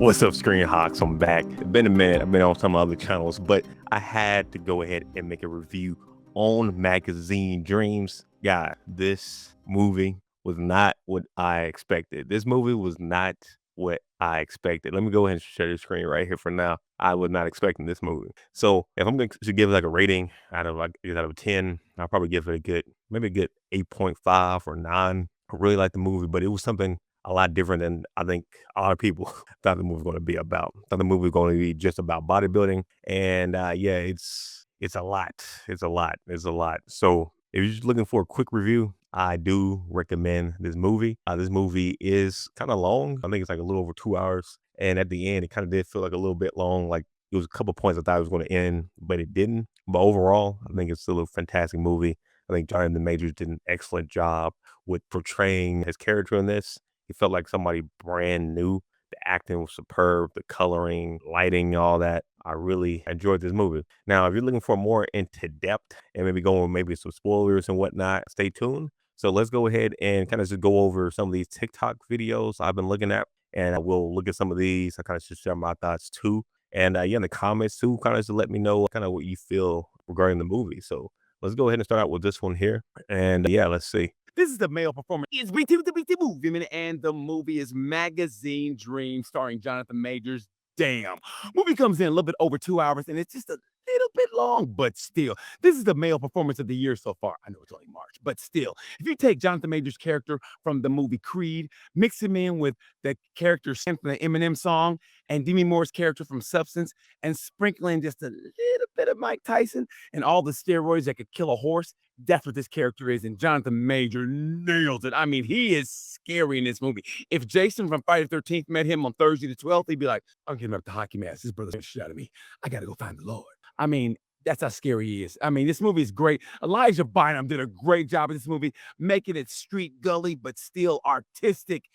What's up, Screen Hawks? I'm back. It's been a minute. I've been on some other channels, but I had to go ahead and make a review on Magazine Dreams. God, this movie was not what I expected. This movie was not what I expected. Let me go ahead and share the screen right here for now. I was not expecting this movie. So if I'm going to give it like a rating out of 10, I'll probably give it maybe a good 8.5 or 9. I really like the movie, but it was something a lot different than I think a lot of people thought the movie was going to be about. Thought the movie was going to be just about bodybuilding, and yeah, it's a lot. It's a lot. It's a lot. So if you're just looking for a quick review, I do recommend this movie. This movie is kind of long. I think it's like a little over 2 hours, and at the end, it kind of did feel like a little bit long. Like it was a couple points I thought it was going to end, but it didn't. But overall, I think it's still a fantastic movie. I think Jonathan Majors did an excellent job with portraying his character in this. He felt like somebody brand new. The acting was superb, the coloring, lighting, all that. I really enjoyed this movie. Now, if you're looking for more into depth and maybe going maybe some spoilers and whatnot, stay tuned. So let's go ahead and kind of just go over some of these TikTok videos I've been looking at, and I will look at some of these. I kind of just share my thoughts too. And yeah, in the comments too, kind of just let me know kind of what you feel regarding the movie. So let's go ahead and start out with this one here. And yeah, let's see. This is the male performer. It's the movie, man, and the movie is Magazine Dream, starring Jonathan Majors. Damn. Movie comes in a little bit over 2 hours, and it's just a little bit long, but still. This is the male performance of the year so far. I know it's only March, but still. If you take Jonathan Majors' character from the movie Creed, mix him in with the character from the Eminem song, and Demi Moore's character from Substance, and sprinkle in just a little bit of Mike Tyson and all the steroids that could kill a horse, that's what this character is, and Jonathan Major nails it. I mean, he is scary in this movie. If Jason from Friday the 13th met him on Thursday the 12th, he'd be like, I'm getting up the hockey mask. This brother's shit out of me. I got to go find the Lord. I mean, that's how scary he is. I mean, this movie is great. Elijah Bynum did a great job in this movie, making it street gully, but still artistic.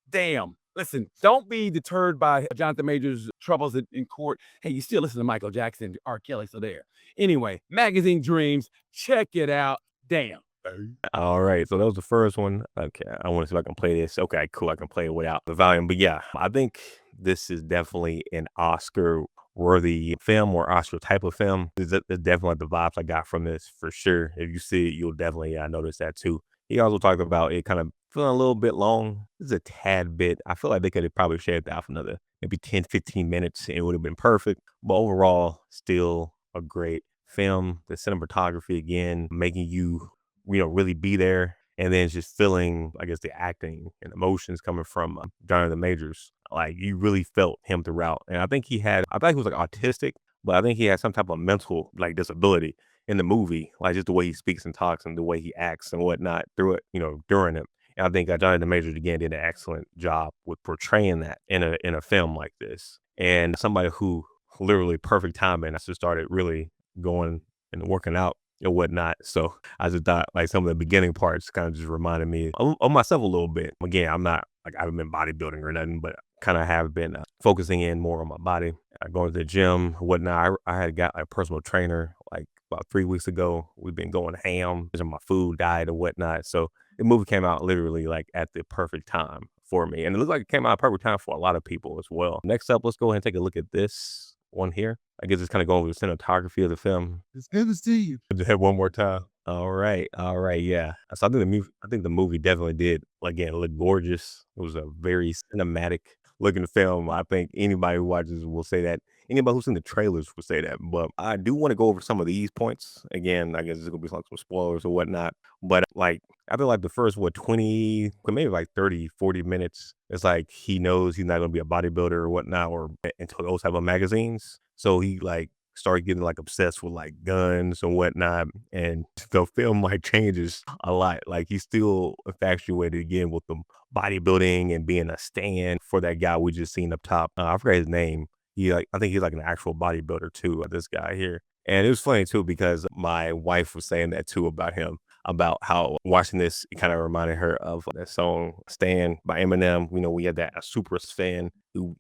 Damn. Listen, don't be deterred by Jonathan Major's troubles in court. Hey, you still listen to Michael Jackson, R. Kelly, so there. Anyway, Magazine Dreams, check it out. Damn. All right, so that was the first one. Okay, I want to see if I can play this. Okay, cool. I can play it without the volume. But yeah, I think this is definitely an Oscar-worthy film or Oscar type of film. It's definitely like the vibes I got from this for sure. If you see it, you'll definitely notice that too. He also talked about it kind of feeling a little bit long. This is a tad bit. I feel like they could have probably shaved off another maybe 10, 15 minutes and it would have been perfect. But overall, still a great film. The cinematography, again, making you really be there. And then just feeling, I guess, the acting and emotions coming from Jonathan Majors. Like, you really felt him throughout. And I think I thought he was like autistic, but I think he had some type of mental like disability in the movie, like just the way he speaks and talks and the way he acts and whatnot through it, during it. And I think Jonathan Majors again did an excellent job with portraying that in a film like this. And somebody who literally perfect timing. I just started really going and working out and whatnot. So I just thought like some of the beginning parts kind of just reminded me of myself a little bit. Again, I'm not like I haven't been bodybuilding or nothing, but kind of have been focusing in more on my body, going to the gym, whatnot. I had got a personal trainer like about 3 weeks ago. We've been going ham on my food diet and whatnot. So the movie came out literally like at the perfect time for me. And it looks like it came out at perfect time for a lot of people as well. Next up, let's go ahead and take a look at this one here. I guess it's kind of going over the cinematography of the film. It's good to see you. Just have one more time. All right, yeah. So I think the movie definitely did again look gorgeous. It was a very cinematic looking film. I think anybody who watches will say that. Anybody who's seen the trailers will say that. But I do want to go over some of these points. Again, I guess it's gonna be like some spoilers or whatnot. But like I feel like the first 20, maybe like 30, 40 minutes, it's like he knows he's not gonna be a bodybuilder or whatnot or into those type of magazines. So he like started getting like obsessed with like guns and whatnot, and the film like changes a lot. Like he's still infatuated again with the bodybuilding and being a stand for that guy we just seen up top. I forgot his name. I think he's like an actual bodybuilder too. This guy here, and it was funny too because my wife was saying that too about him. About how watching this, it kind of reminded her of that song "Stand" by Eminem. We had that a super fan who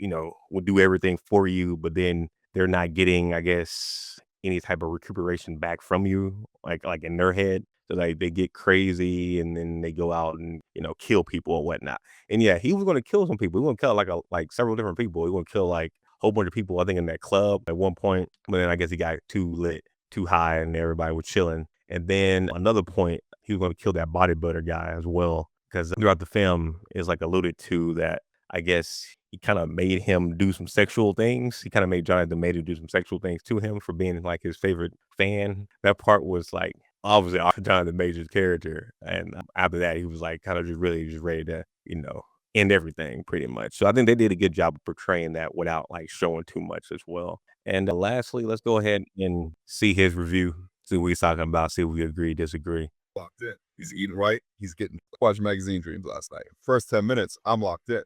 would do everything for you, but then they're not getting, I guess, any type of recuperation back from you, like in their head. So like they get crazy and then they go out and kill people or whatnot. And yeah, he was going to kill some people. He was going to kill like several different people. He was going to kill like a whole bunch of people. I think in that club at one point, but then I guess he got too lit, too high, and everybody was chilling. And then another point, he was going to kill that bodybuilder guy as well because throughout the film is like alluded to that I guess he kind of made him do some sexual things. He kind of made Jonathan Major do some sexual things to him for being like his favorite fan. That part was like obviously Jonathan Major's character, and after that, he was like kind of just really just ready to end everything pretty much. So I think they did a good job of portraying that without like showing too much as well. And lastly, let's go ahead and see his review. See what he's talking about. See if we agree, disagree. Locked in. He's eating right. He's getting watched Magazine Dreams last night. First 10 minutes, I'm locked in.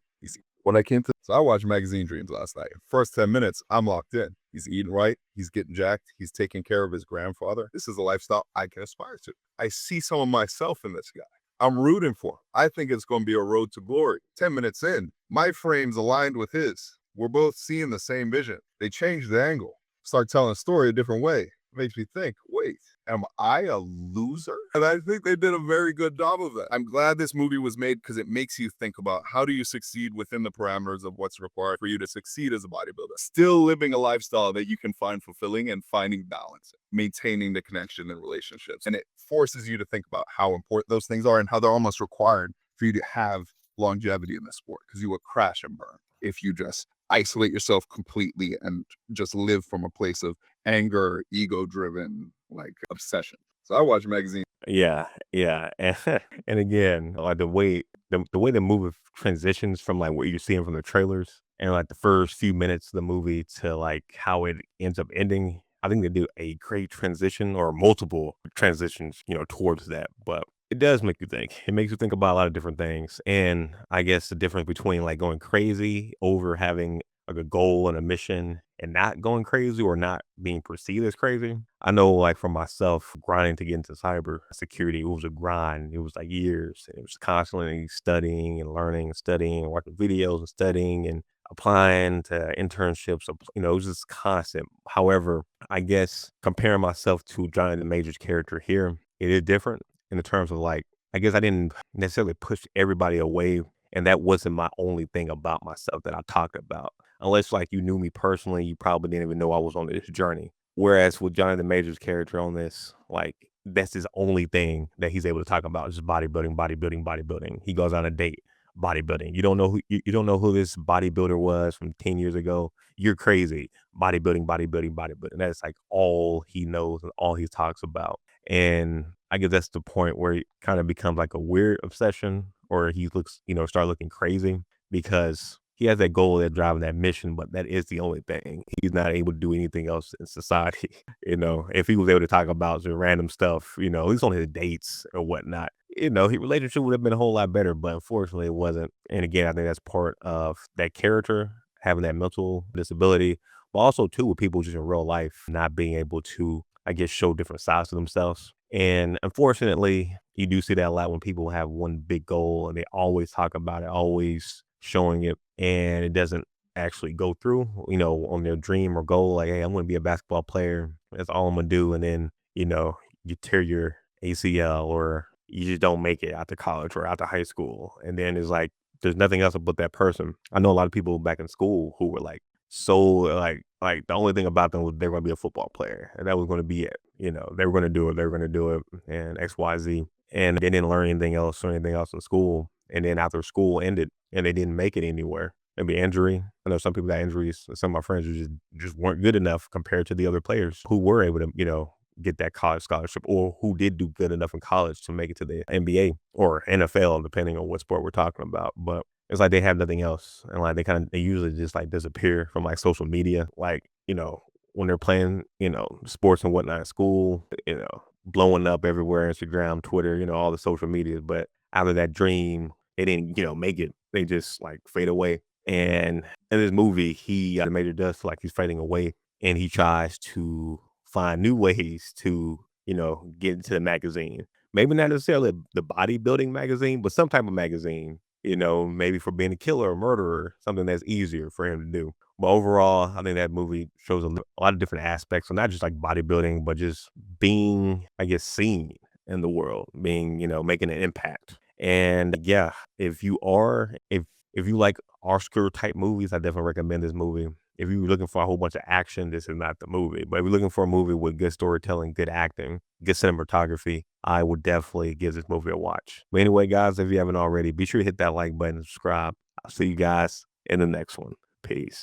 When I came to, so I watched Magazine Dreams last night. First 10 minutes, I'm locked in. He's eating right. He's getting jacked. He's taking care of his grandfather. This is a lifestyle I can aspire to. I see some of myself in this guy. I'm rooting for him. I think it's going to be a road to glory. 10 minutes in, my frame's aligned with his. We're both seeing the same vision. They changed the angle. Start telling a story a different way. Makes me think, wait, am I a loser? And I think they did a very good job of that. I'm glad this movie was made because it makes you think about how do you succeed within the parameters of what's required for you to succeed as a bodybuilder. Still living a lifestyle that you can find fulfilling and finding balance, maintaining the connection and relationships. And it forces you to think about how important those things are and how they're almost required for you to have longevity in this sport because you will crash and burn if you just isolate yourself completely and just live from a place of anger, ego-driven, like obsession. So I watch magazines. Yeah, yeah, and again, like the way the movie transitions from like what you're seeing from the trailers and like the first few minutes of the movie to like how it ends up ending. I think they do a great transition or multiple transitions, towards that. But it does make you think. It makes you think about a lot of different things. And I guess the difference between like going crazy over having like a goal and a mission and not going crazy or not being perceived as crazy. I know like for myself, grinding to get into cyber security, it was a grind. It was like years. It was constantly studying and learning and studying and watching videos and studying and applying to internships. It was just constant. However, I guess comparing myself to Jonathan Major's character here, it is different in the terms of like, I guess I didn't necessarily push everybody away. And that wasn't my only thing about myself that I talked about. Unless like you knew me personally, you probably didn't even know I was on this journey. Whereas with Jonathan Major's character on this, like that's his only thing that he's able to talk about is bodybuilding, bodybuilding, bodybuilding. He goes on a date, bodybuilding. You don't know who this bodybuilder was from 10 years ago. You're crazy. Bodybuilding, bodybuilding, bodybuilding. That's like all he knows and all he talks about. And I guess that's the point where it kind of becomes like a weird obsession or he looks, start looking crazy because he has that goal, that drive, and that mission, but that is the only thing. He's not able to do anything else in society. If he was able to talk about some random stuff, at least on his dates or whatnot, his relationship would have been a whole lot better, but unfortunately it wasn't. And again, I think that's part of that character having that mental disability, but also too with people just in real life not being able to, I guess, show different sides to themselves. And unfortunately, you do see that a lot when people have one big goal and they always talk about it, always showing it, and it doesn't actually go through, on their dream or goal. Like, hey, I'm going to be a basketball player. That's all I'm going to do. And then, you tear your ACL or you just don't make it out to college or out to high school. And then it's like, there's nothing else about that person. I know a lot of people back in school who were like, so like the only thing about them was they're going to be a football player and that was going to be it. They were going to do it. They were going to do it and XYZ. And they didn't learn anything else or anything else in school. And then after school ended and they didn't make it anywhere, maybe injury. I know some people got injuries. Some of my friends who just weren't good enough compared to the other players who were able to, get that college scholarship or who did do good enough in college to make it to the NBA or NFL, depending on what sport we're talking about. But it's like they have nothing else. And like they usually just like disappear from like social media. Like, when they're playing, sports and whatnot at school, blowing up everywhere, Instagram, Twitter, all the social medias. But out of that dream, they didn't, make it. They just like fade away. And in this movie, the Major does feel like he's fading away and he tries to find new ways to, get into the magazine. Maybe not necessarily the bodybuilding magazine, but some type of magazine, maybe for being a killer or murderer, something that's easier for him to do. But overall, I think that movie shows a lot of different aspects, so not just like bodybuilding, but just being, I guess, seen in the world, being, making an impact. And yeah, if you like Oscar type movies, I definitely recommend this movie. If you're looking for a whole bunch of action, this is not the movie. But if you're looking for a movie with good storytelling, good acting, good cinematography, I would definitely give this movie a watch. But anyway, guys, if you haven't already, be sure to hit that like button and subscribe. I'll see you guys in the next one. Peace.